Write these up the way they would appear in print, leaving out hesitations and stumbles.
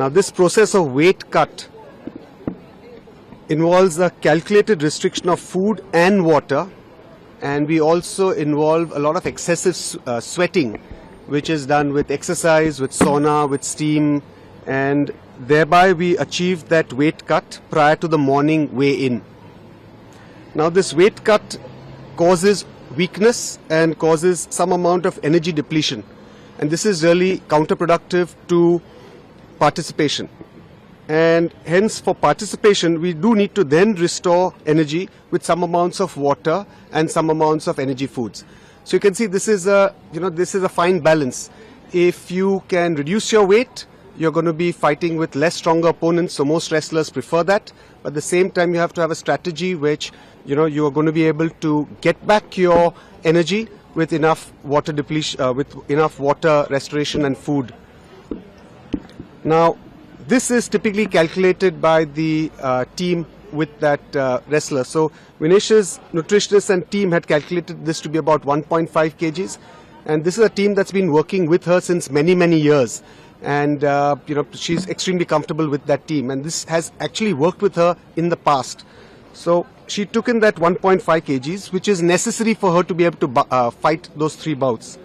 Now this process of weight cut involves a calculated restriction of food and water, and we also involve a lot of excessive sweating, which is done with exercise, with sauna, with steam, and thereby we achieve that weight cut prior to the morning weigh-in. Now this weight cut causes weakness and causes some amount of energy depletion, and this is really counterproductive to participation. And hence for participation we do need to then restore energy with some amounts of water and some amounts of energy foods. So you can see this is a fine balance. If you can reduce your weight, you're going to be fighting with less stronger opponents, so most wrestlers prefer that. But at the same time you have to have a strategy which you are going to be able to get back your energy with enough water depletion, with enough water restoration and food. Now this is typically calculated by the team with that wrestler. So Vinesh's nutritionist and team had calculated this to be about 1.5 kgs, and this is a team that's been working with her since many years, and she's extremely comfortable with that team, and this has actually worked with her in the past. So she took in that 1.5 kgs, which is necessary for her to be able to fight those 3 bouts.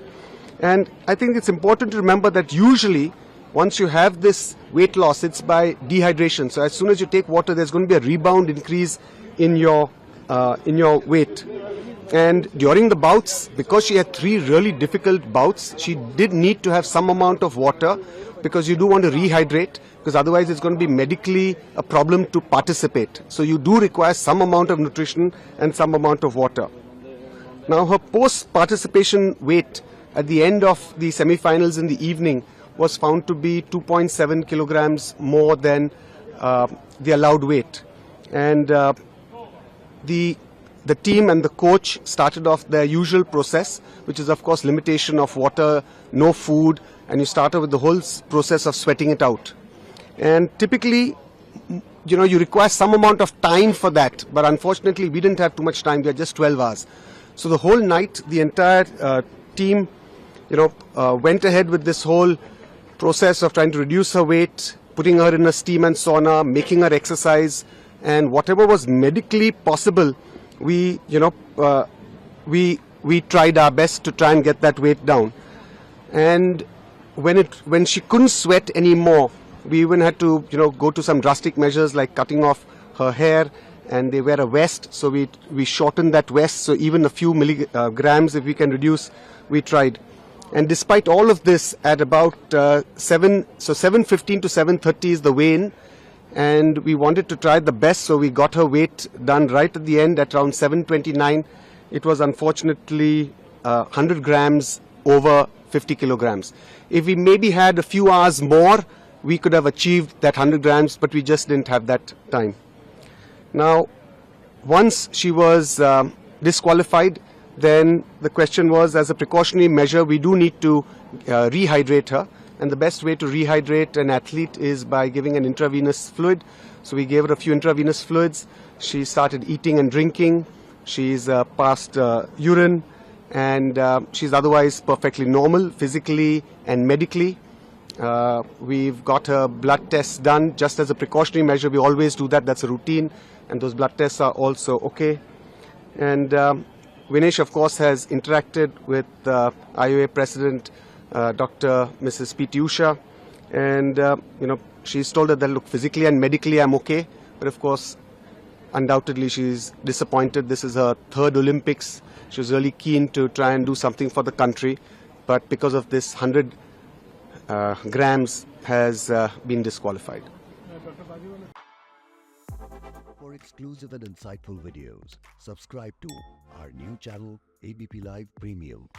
And I think it's important to remember that usually once you have this weight loss, it's by dehydration. So as soon as you take water, there's going to be a rebound increase in your weight. And during the bouts, because she had 3 really difficult bouts, she did need to have some amount of water, because you do want to rehydrate, because otherwise it's going to be medically a problem to participate. So you do require some amount of nutrition and some amount of water. Now her post-participation weight at the end of the semi-finals in the evening was found to be 2.7 kilograms more than the allowed weight. And the team and the coach started off their usual process, which is of course limitation of water, no food, and you start off with the whole process of sweating it out. And typically, you require some amount of time for that, but unfortunately we didn't have too much time. We had just 12 hours. So the whole night, the entire team, went ahead with this whole process of trying to reduce her weight, putting her in a steam and sauna, making her exercise, and whatever was medically possible, we tried our best to try and get that weight down. And when she couldn't sweat anymore, we even had to go to some drastic measures like cutting off her hair, and they wear a vest, so we shortened that vest, so even a few milligrams if we can reduce, we tried. And despite all of this, at about 7:15 to 7:30 is the weigh-in, and we wanted to try the best, so we got her weight done right at the end at around 7:29. It was unfortunately 100 grams over 50 kilograms. If we maybe had a few hours more, we could have achieved that 100 grams, but we just didn't have that time. Now, once she was disqualified, then the question was, as a precautionary measure, we do need to rehydrate her. And the best way to rehydrate an athlete is by giving an intravenous fluid. So we gave her a few intravenous fluids. She started eating and drinking. She's passed urine, and she's otherwise perfectly normal, physically and medically. We've got her blood tests done just as a precautionary measure. We always do that. That's a routine. And those blood tests are also okay. And Vinesh, of course, has interacted with IOA President Dr. Mrs. P.T. Usha, and she's told her that, look, physically and medically I'm okay, but of course, undoubtedly she's disappointed. This is her 3rd Olympics. She was really keen to try and do something for the country, but because of this 100 grams has been disqualified. For exclusive and insightful videos, subscribe to our new channel ABP Live Premium.